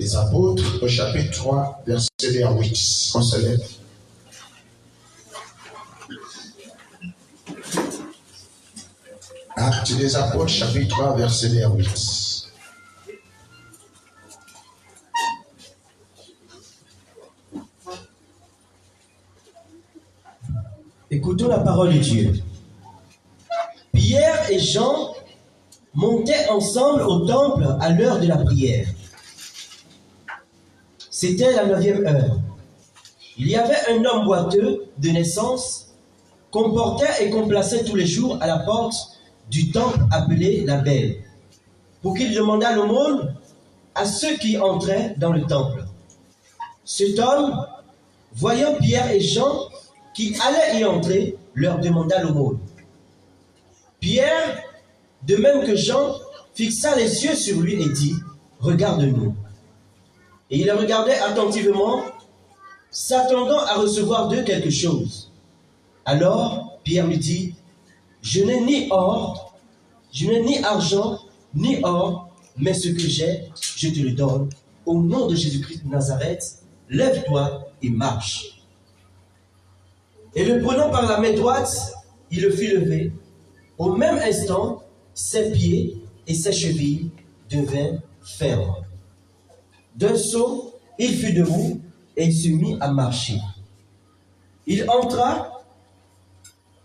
des Apôtres, au chapitre 3, verset 1 à 8. On se lève. Actes des Apôtres, chapitre 3, verset 1 à 8. Écoutons la parole de Dieu. Pierre et Jean montaient ensemble au temple à l'heure de la prière. C'était la 9e heure. Il y avait un homme boiteux de naissance qu'on portait et qu'on plaçait tous les jours à la porte du temple appelé la Belle, pour qu'il demandât l'aumône à ceux qui entraient dans le temple. Cet homme, voyant Pierre et Jean qui allaient y entrer, leur demanda l'aumône. Pierre, de même que Jean, fixa les yeux sur lui et dit, « Regarde-nous. » Et il regardait attentivement, s'attendant à recevoir d'eux quelque chose. Alors Pierre lui dit, « Je n'ai ni or, je n'ai ni argent, ni or, mais ce que j'ai, je te le donne. Au nom de Jésus-Christ de Nazareth, lève-toi et marche. » Et le prenant par la main droite, il le fit lever. Au même instant, ses pieds et ses chevilles devinrent fermes. D'un saut, il fut debout et il se mit à marcher. Il entra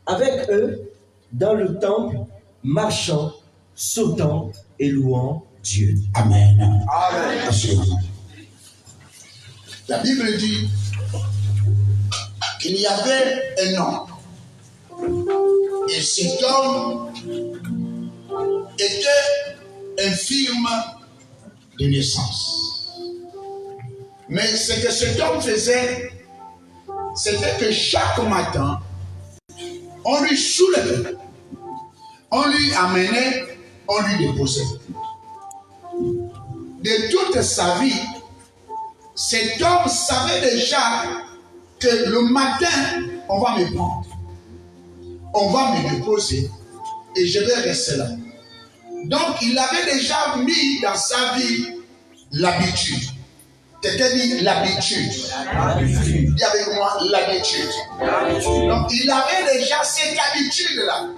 avec eux dans le temple, marchant, sautant et louant Dieu. Amen. Amen. La Bible dit qu'il y avait un homme. Et cet homme était infirme de naissance. Mais ce que cet homme faisait, c'était que chaque matin, on lui soulevait, on lui amenait, on lui déposait. De toute sa vie, cet homme savait déjà que le matin, on va me prendre, on va me déposer et je vais rester là. Donc, il avait déjà mis dans sa vie l'habitude. Quelqu'un dit l'habitude. Dis avec moi l'habitude. Donc, il avait déjà cette habitude-là.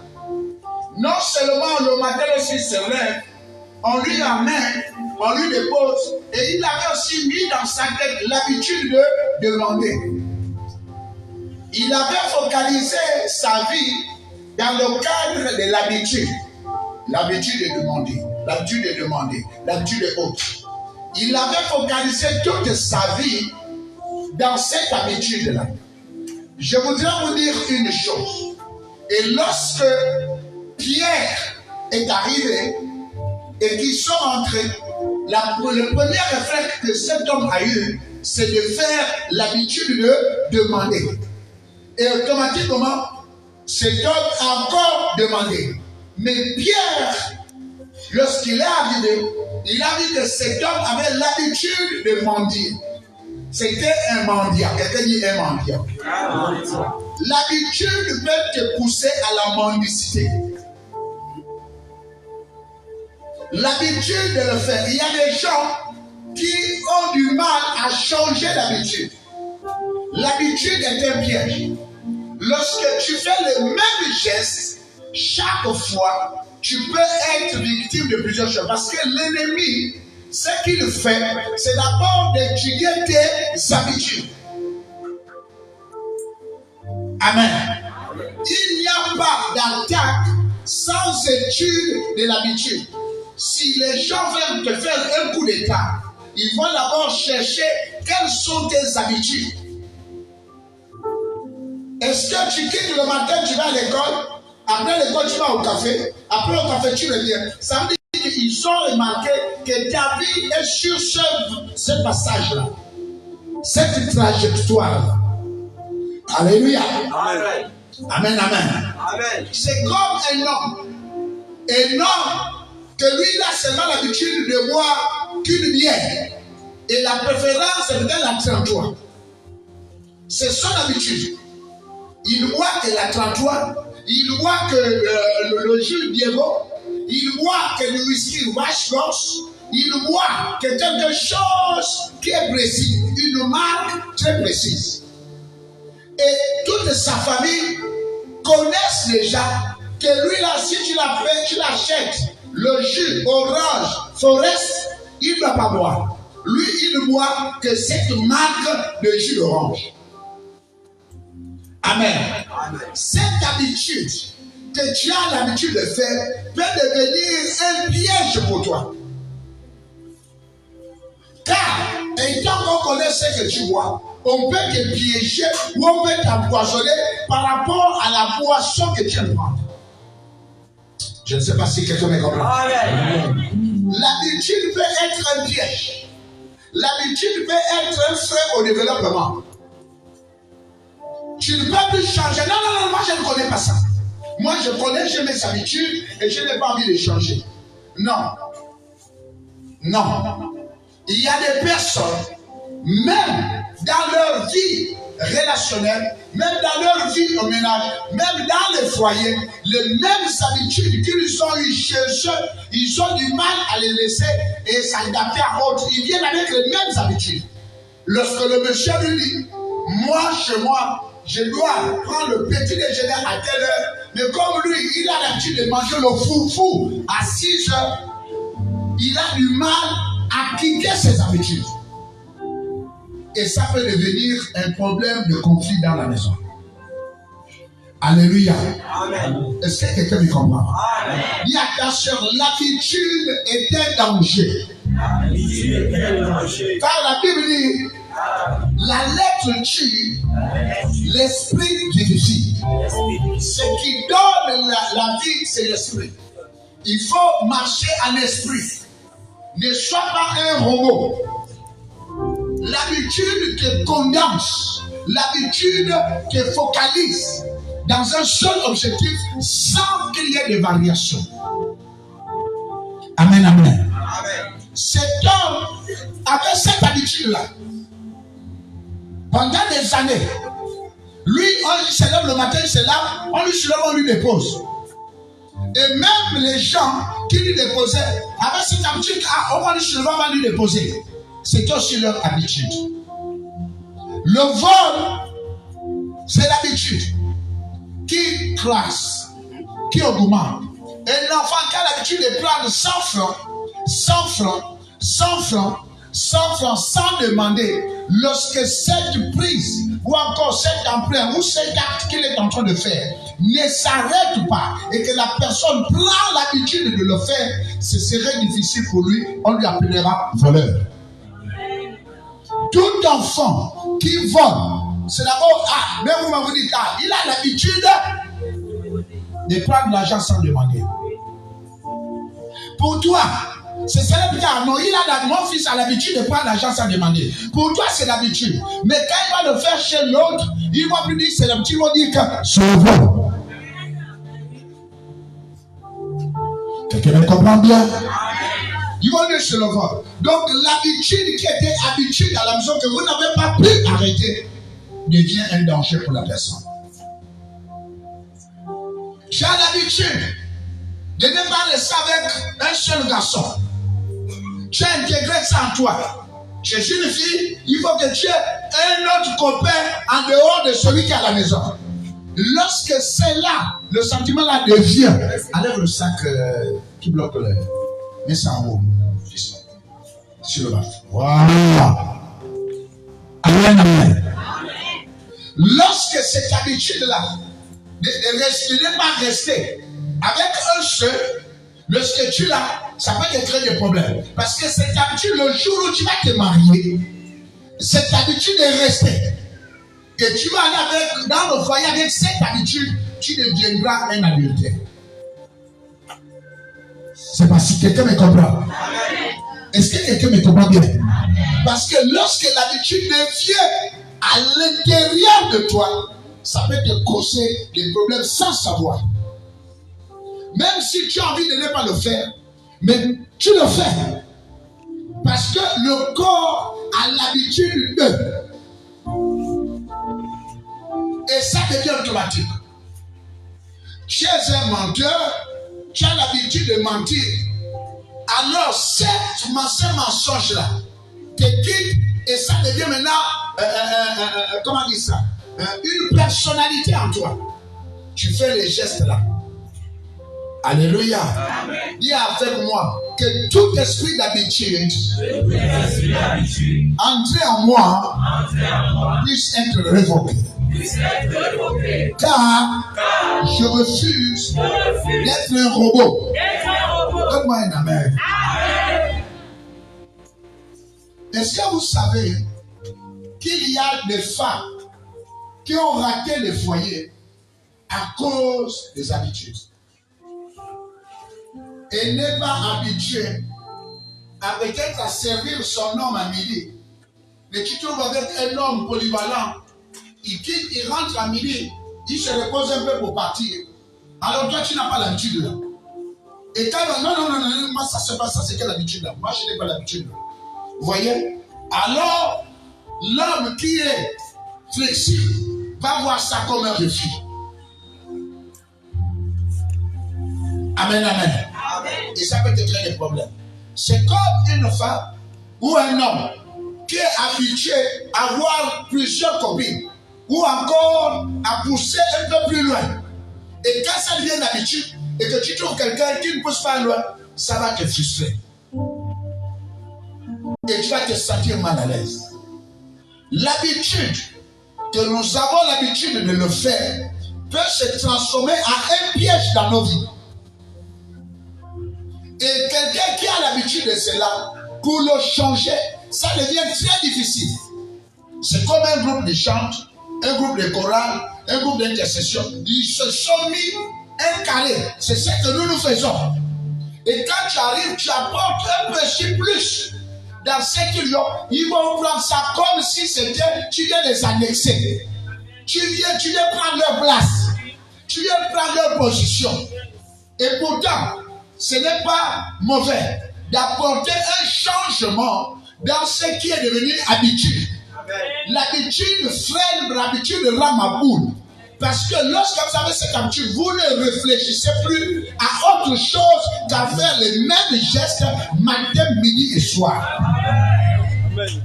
Non seulement le matin, lorsqu'il se lève, on lui amène, on lui dépose, et il avait aussi mis dans sa tête l'habitude de demander. Il avait focalisé sa vie dans le cadre de l'habitude. L'habitude de demander, l'habitude de demander, l'habitude de autre. Il avait focalisé toute sa vie dans cette habitude-là. Je voudrais vous dire une chose. Et lorsque Pierre est arrivé et qu'ils sont entrés, le premier réflexe que cet homme a eu, c'est de faire l'habitude de demander. Et automatiquement, cet homme a encore demandé. Mais Pierre, lorsqu'il est arrivé, il a vu que cet homme avait l'habitude de mendier. C'était un mendiant. Quelqu'un dit un mendiant. L'habitude peut te pousser à la mendicité. L'habitude de le faire. Il y a des gens qui ont du mal à changer l'habitude. L'habitude est un piège. Lorsque tu fais le même geste, chaque fois, tu peux être victime de plusieurs choses. Parce que l'ennemi, ce qu'il fait, c'est d'abord d'étudier tes habitudes. Amen. Il n'y a pas d'attaque sans étude de l'habitude. Si les gens veulent te faire un coup d'état, ils vont d'abord chercher quelles sont tes habitudes. Est-ce que tu quittes le matin, tu vas à l'école, après l'école, tu vas au café, après au café, tu reviens. Ça veut dire qu'ils ont remarqué que ta vie est sur ce passage-là, cette trajectoire. Alléluia. Amen. Amen, amen. Amen. C'est comme un homme. Un homme que lui, il a seulement l'habitude de boire qu'une bière. Et la préférence, c'est peut-être la 33. C'est son habitude. Il boit que la 33, il boit que le jus Diego, il boit que le whisky Wash Goss, il voit que quelque chose qui est précis, une marque très précise. Et toute sa famille connaissent déjà que lui là, si tu l'achètes le jus orange Forest, il ne va pas boire. Lui, il ne boit que cette marque de jus d'orange. Amen. Cette habitude que tu as l'habitude de faire peut devenir un piège pour toi. Car, étant qu'on connaît ce que tu bois, on peut te piéger ou on peut t'empoisonner par rapport à la boisson que tu aimes prendre. Je ne sais pas si quelqu'un me comprend. L'habitude peut être un piège. L'habitude peut être un frein au développement. Tu ne peux plus changer. Non, moi je ne connais pas ça. Moi je connais, j'ai mes habitudes et je n'ai pas envie de changer. Non. Il y a des personnes, même dans leur vie relationnelle, même dans leur vie au ménage, même dans les foyers, les mêmes habitudes qu'ils ont eues chez eux, ils ont du mal à les laisser et s'adapter à autres. Ils viennent avec les mêmes habitudes. Lorsque le monsieur lui dit, moi, chez moi, je dois prendre le petit déjeuner à telle heure, mais comme lui, il a l'habitude de manger le foufou à 6 heures, il a du mal à quitter ses habitudes. Et ça peut devenir un problème de conflit dans la maison. Alléluia. Amen. Est-ce que quelqu'un me comprend? Amen. Dis à ta soeur, l'habitude est un danger. Car la Bible dit, la lettre tue, l'esprit vivifie. Ce qui donne la vie, c'est l'esprit. Il faut marcher en esprit. Ne sois pas un robot. L'habitude te condense. L'habitude te focalise dans un seul objectif sans qu'il y ait de variation. Amen, amen. Cet homme avait cette habitude-là. Pendant des années, lui, on se lève le matin, il se lève, on lui se lève, on lui dépose. Et même les gens qui lui déposaient avaient cette habitude, on va lui se lever, on va lui déposer. C'est aussi leur habitude. Le vol, c'est l'habitude qui classe, qui augmente. Et l'enfant qui a l'habitude de prendre 100 francs, 100 francs, 100 francs, 100 francs sans demander, lorsque cette prise ou encore cet emprunt ou cet acte qu'il est en train de faire ne s'arrête pas et que la personne prend l'habitude de le faire, ce serait difficile pour lui, on lui appellera voleur. Tout enfant qui vole, c'est d'abord, mais vous m'avez dit, il a l'habitude de prendre l'argent sans demander. Pour toi, ce serait plus tard. Non, mon fils a l'habitude de prendre l'argent sans demander. Pour toi, c'est l'habitude. Mais quand il va le faire chez l'autre, il ne va plus dire c'est l'habitude, il va dire que c'est le vol. Quelqu'un me comprend bien? Il va dire c'est le vol. Donc l'habitude qui était habitude à la maison que vous n'avez pas pu arrêter devient un danger pour la personne. Tu as l'habitude de ne pas rester avec un seul garçon. Tu as intégré ça en toi. Tu es une fille, il faut que tu aies un autre copain en dehors de celui qui est à la maison. Lorsque c'est là, le sentiment là devient. Enlève le sac qui bloque le. Mets ça en haut. Sur le bas. Voilà. Amen, amen. Lorsque cette habitude-là de ne pas rester avec un seul, lorsque tu l'as, ça peut te créer des problèmes. Parce que cette habitude, le jour où tu vas te marier, cette habitude est restée. Et tu vas aller dans le foyer avec cette habitude, tu deviendras un adultère. C'est parce que quelqu'un me comprend. Est-ce que quelqu'un me comprend bien? Parce que lorsque l'habitude devient à l'intérieur de toi, ça peut te causer des problèmes sans savoir. Même si tu as envie de ne pas le faire, mais tu le fais. Parce que le corps a l'habitude de. Et ça devient automatique. Tu es un menteur, tu as l'habitude de mentir. Alors, ce mensonge-là te quitte et ça devient maintenant, comment dire ça, une personnalité en toi. Tu fais les gestes là. Alléluia. Amen. Dis avec moi que tout esprit d'habitude entré en moi puisse être révoqué. Car je refuse d'être un robot. Donne-moi un amen. Est-ce que vous savez qu'il y a des femmes qui ont raté le foyer à cause des habitudes? Elle n'est pas habituée à peut-être à servir son homme à midi. Mais tu te trouves avec un homme polyvalent. Il quitte, il rentre à midi, il se repose un peu pour partir. Alors toi, tu n'as pas l'habitude là. Et quand non, moi ça c'est pas ça, c'est quelle habitude là? Moi je n'ai pas l'habitude là. Vous voyez? Alors, l'homme qui est flexible va voir ça comme un défi. Amen, amen. Et ça peut te créer des problèmes. C'est comme une femme ou un homme qui est habitué à avoir plusieurs copines ou encore à pousser un peu plus loin. Et quand ça devient d'habitude et que tu trouves quelqu'un qui ne pousse pas loin, ça va te frustrer. Et tu vas te sentir mal à l'aise. L'habitude, que nous avons l'habitude de le faire, peut se transformer en un piège dans nos vies. Et quelqu'un qui a l'habitude de cela, pour le changer, ça devient très difficile. C'est comme un groupe de chante, un groupe de chorale, un groupe d'intercession. Ils se sont mis un carré. C'est ce que nous faisons. Et quand tu arrives, tu apportes un petit plus dans ce qu'ils ont. Ils vont prendre ça comme si c'était, tu viens les annexer. Tu viens prendre leur place. Tu viens prendre leur position. Et pourtant, ce n'est pas mauvais d'apporter un changement dans ce qui est devenu habitude. L'habitude freine, l'habitude rend ma boule. Parce que lorsque vous avez cette habitude, vous ne réfléchissez plus à autre chose qu'à faire les mêmes gestes matin, midi et soir. Amen.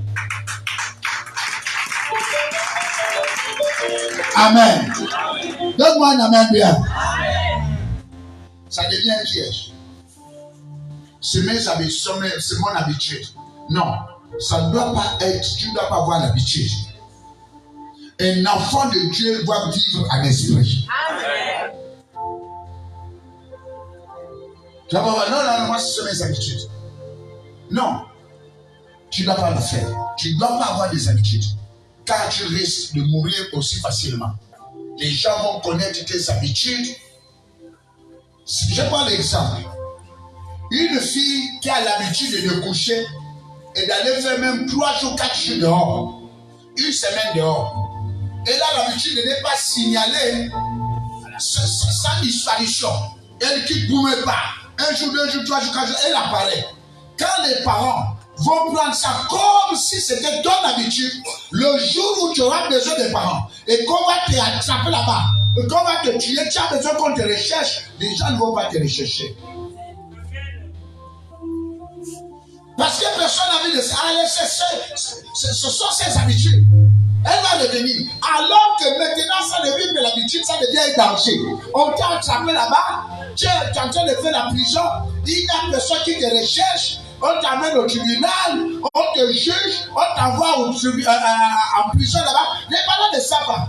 Amen. Donne-moi un amen bien. Ça devient un piège. C'est mon habitude. Non, ça ne doit pas être, tu ne dois pas avoir l'habitude. Un enfant de Dieu doit vivre en esprit. Amen. Tu vas pas voir, non, moi ce sont mes habitudes. Non, tu ne dois pas le faire. Tu ne dois pas avoir des habitudes. Car tu risques de mourir aussi facilement. Les gens vont connaître tes habitudes. Je prends l'exemple. Une fille qui a l'habitude de coucher et d'aller faire même 3 jours, 4 jours dehors, une semaine dehors. Elle a l'habitude de ne pas signaler sa disparition. Elle quitte pour me pas. 1 jour, 2 jours, 3 jours, 4 jours, elle apparaît. Quand les parents vont prendre ça comme si c'était ton habitude, le jour où tu auras besoin des parents et qu'on va te attraper là-bas, et qu'on va te tuer, tu as besoin qu'on te recherche, les gens ne vont pas te rechercher. Parce que personne n'a envie de ça. Ce sont ses habitudes. Elle va devenir. Alors que maintenant, ça devient de l'habitude, ça devient un danger. On t'a attrapé là-bas, tu es en train de faire la prison, il y a personne qui te recherche, on t'amène au tribunal, on te juge, on t'envoie en prison là-bas. Les parents ne savent pas.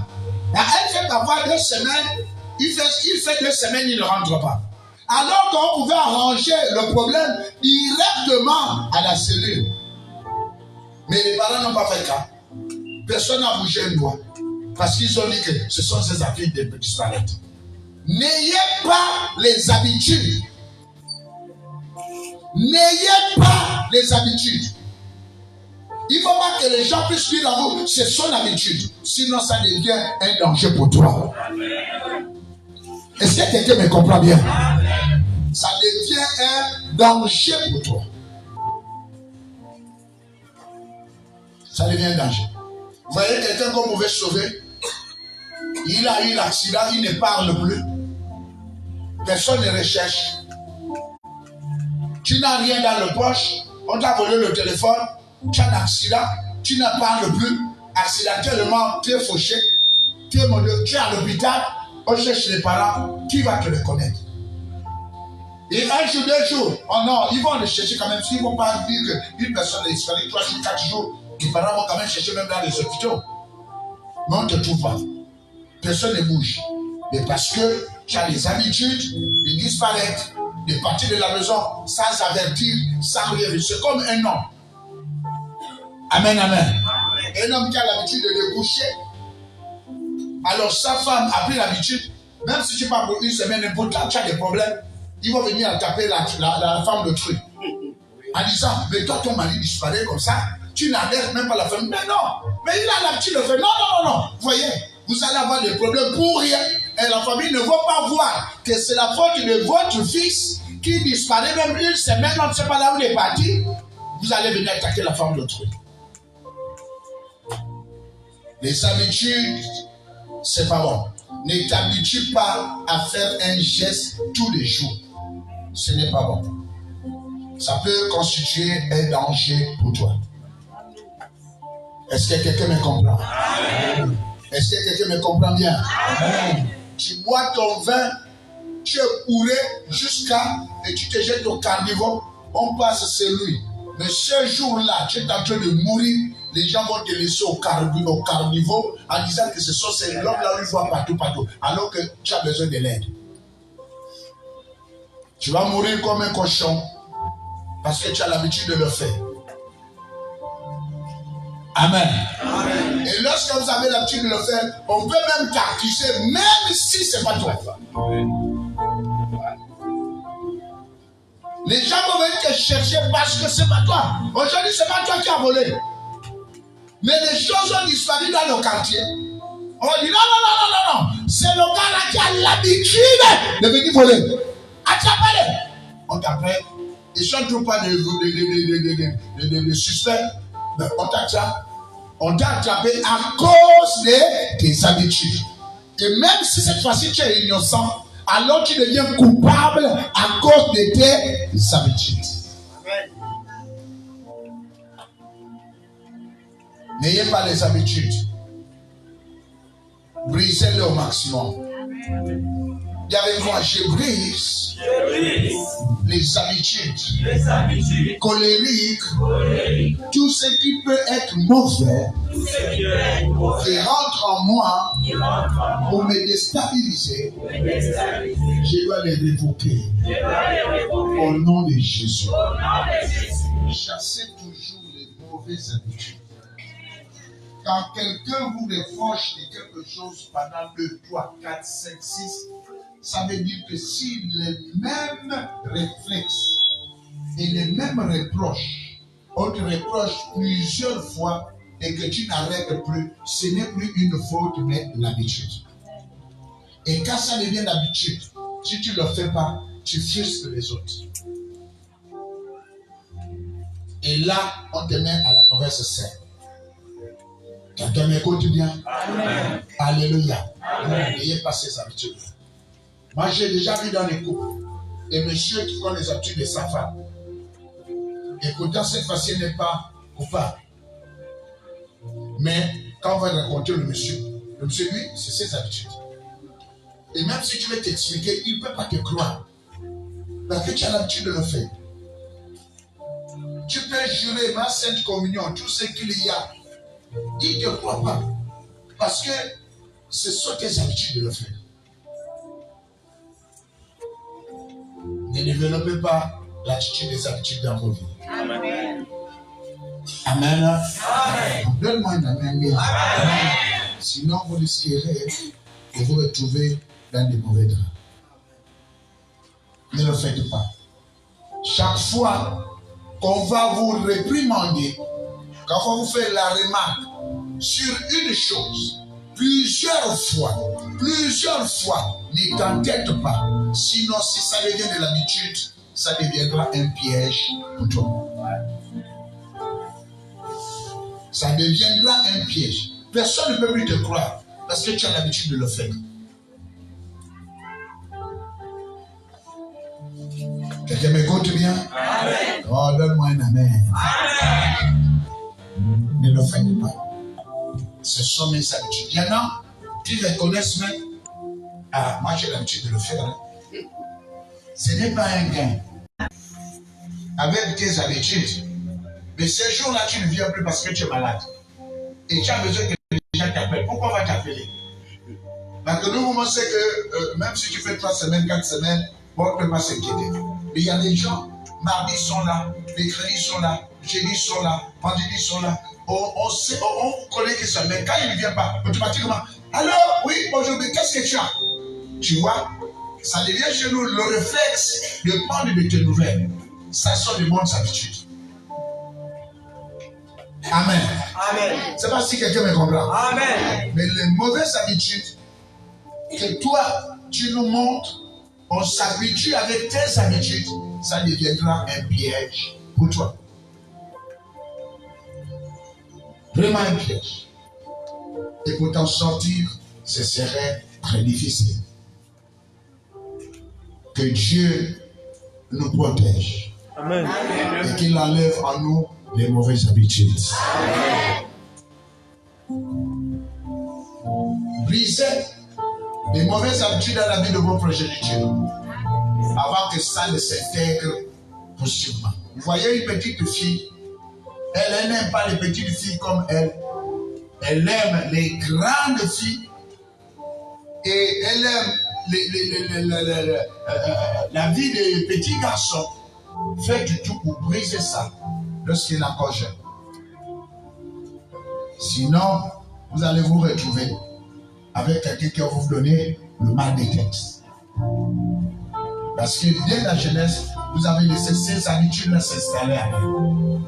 Elle fait avoir 2 semaines, il fait 2 semaines, il ne rentre pas. Alors qu'on pouvait arranger le problème directement à la cellule. Mais les parents n'ont pas fait le cas. Personne n'a bougé un doigt. Parce qu'ils ont dit que ce sont ces habitudes de disparaître. N'ayez pas les habitudes. N'ayez pas les habitudes. Il ne faut pas que les gens puissent dire à vous, c'est son habitude. Sinon, ça devient un danger pour toi. Est-ce que quelqu'un me comprend bien? Ça devient un danger pour toi. Ça devient un danger. Vous voyez quelqu'un qu'on pouvait sauver, il a eu l'accident, il ne parle plus. Personne ne recherche. Tu n'as rien dans le poche, on t'a volé le téléphone, tu as un accident, tu ne parles plus, accidentellement, tu es fauché, tu es à l'hôpital, on cherche les parents, qui va te reconnaître? Et un jour, 2 jours, oh non, ils vont le chercher quand même. S'ils ne vont pas dire qu'une personne est disparue 3 jours, 4 jours, les parents vont quand même chercher même dans les hôpitaux. Mais on ne te trouve pas. Personne ne bouge. Mais parce que tu as les habitudes de disparaître, de partir de la maison sans avertir, sans rien. C'est comme un homme. Amen, amen. Un homme qui a l'habitude de le coucher. Alors sa femme a pris l'habitude, même si tu pars pour une semaine, pourtant tu as des problèmes, ils vont venir taper la femme de truc. En disant, mais toi ton mari disparaît comme ça, tu n'alertes même pas la femme. Mais non, mais il a l'habitude de faire. Non. Vous voyez, vous allez avoir des problèmes pour rien. Et la famille ne va pas voir que c'est la faute de votre fils qui disparaît même une semaine, on ne sait pas là où il est parti. Vous allez venir attaquer la femme de truc. Les habitudes, c'est pas bon. Ne t'habitue pas à faire un geste tous les jours. Ce n'est pas bon. Ça peut constituer un danger pour toi. Est-ce que quelqu'un me comprend? Est-ce que quelqu'un me comprend bien? Tu bois ton vin, tu es bourré jusqu'à et tu te jettes au carnivore, on passe celui. Mais ce jour-là, tu es en train de mourir, les gens vont te laisser au carnivore en disant que ce sont ces l'homme-là où ils voient partout, alors que tu as besoin de l'aide. Tu vas mourir comme un cochon parce que tu as l'habitude de le faire. Amen. Amen. Et lorsque vous avez l'habitude de le faire, on peut même t'accuser, même si ce n'est pas toi. Les gens vont venir te chercher parce que ce n'est pas toi. Aujourd'hui, ce n'est pas toi qui as volé. Mais les choses ont disparu dans le quartier. On dit non. C'est le gars là qui a l'habitude de venir voler. Attrapez-le. On t'appelle. Ils ne trouvent pas de suspects. Mais on t'a attrapé à cause de tes habitudes. Et même si cette fois-ci tu es innocent, alors tu deviens coupable à cause de tes habitudes. N'ayez pas les habitudes. Brisez-les au maximum. Dis avec moi, je brise les habitudes colériques, tout ce qui peut être mauvais, qui rentre en moi pour me déstabiliser, je dois les révoquer. Au nom de Jésus. Chassez toujours les mauvaises habitudes. Quand quelqu'un vous reproche de quelque chose pendant 2, 3, 4, 5, 6, ça veut dire que si les mêmes réflexes et les mêmes reproches, on te reproche plusieurs fois et que tu n'arrêtes plus, ce n'est plus une faute, mais l'habitude. Et quand ça devient l'habitude, si tu ne le fais pas, tu frustres les autres. Et là, on te met à la mauvaise scène. Quelqu'un m'écoute bien? Amen. Alléluia. N'ayez pas ces habitudes. Moi, j'ai déjà vu dans les couples des messieurs qui font les habitudes de sa femme. Et pourtant, cette fois-ci, elle n'est pas coupable. Mais quand on va rencontrer le monsieur, lui, c'est ses habitudes. Et même si tu veux t'expliquer, il ne peut pas te croire. Parce que tu as l'habitude de le faire. Tu peux jurer ma sainte communion, tout ce qu'il y a. Il ne te croit pas. Parce que ce sont tes habitudes de le faire. Ne développez pas l'attitude des habitudes dans vos vies. Amen. Amen. Amen. Donne-moi un amen. Amen. Sinon, vous risquerez de vous retrouver dans des mauvais draps. Ne le faites pas. Chaque fois qu'on va vous réprimander, quand on vous fait la remarque sur une chose, plusieurs fois, ne t'entête pas. Sinon, si ça devient de l'habitude, ça deviendra un piège pour toi. Ça deviendra un piège. Personne ne peut plus te croire parce que tu as l'habitude de le faire. Quelqu'un m'écoute bien? ne le faites pas. Ce sont mes habitudes. Il y en a qui reconnaissent même. Ah, moi j'ai l'habitude de le faire. Hein. Ce n'est pas un gain. Avec tes habitudes. Mais ce jour-là, tu ne viens plus parce que tu es malade. Et tu as besoin que les gens t'appellent. Pourquoi on va t'appeler? Parce que nous, on sait que même si tu fais 3 semaines, 4 semaines, bon, on ne peut pas s'inquiéter. Mais il y a des gens, mardi sont là, mercredi sont là, jeudi sont là, vendredi sont là. On sait, on connaît que ça. Mais quand il ne vient pas, automatiquement, alors, oui, bonjour, mais qu'est-ce que tu as? Tu vois, ça devient chez nous le réflexe de prendre de tes nouvelles. Ça sont de bonnes habitudes. Amen. Amen. C'est pas si quelqu'un me comprend. Amen. Mais les mauvaises habitudes que toi, tu nous montres, on s'habitue avec tes habitudes, ça deviendra un piège pour toi. Vraiment un piège. Et pour t'en sortir, ce serait très difficile. Que Dieu nous protège. Amen. Et qu'il enlève en nous les mauvaises habitudes. Brisez les mauvaises habitudes dans la vie de vos progénitures avant que ça ne s'intègre possiblement. Vous voyez une petite fille, elle n'aime pas les petites filles comme elle. Elle aime les grandes filles et elle aime la vie des petits garçons. Faites du tout pour briser ça lorsqu'il est encore jeune. Sinon, vous allez vous retrouver avec quelqu'un qui va vous donner le mal des têtes. Parce que dès la jeunesse, vous avez laissé ces habitudes s'installer à vous.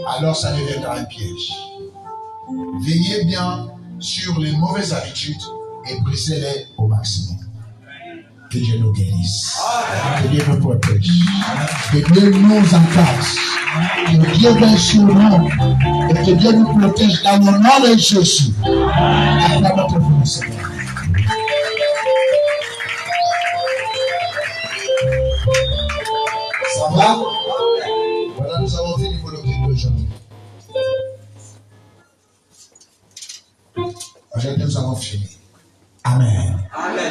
Alors ça deviendra un piège. Veillez bien sur les mauvaises habitudes et brisez-les au maximum. Que Dieu nous guérisse. Que Dieu nous protège. Que Dieu nous encadre. Que Dieu veille sur nous. Et que Dieu nous protège dans le nom de Jésus. Acclame notre nom, Seigneur. Ça va? Voilà, nous avons fini pour le culte d'aujourd'hui. Aujourd'hui, nous avons fini. Amen. Amen.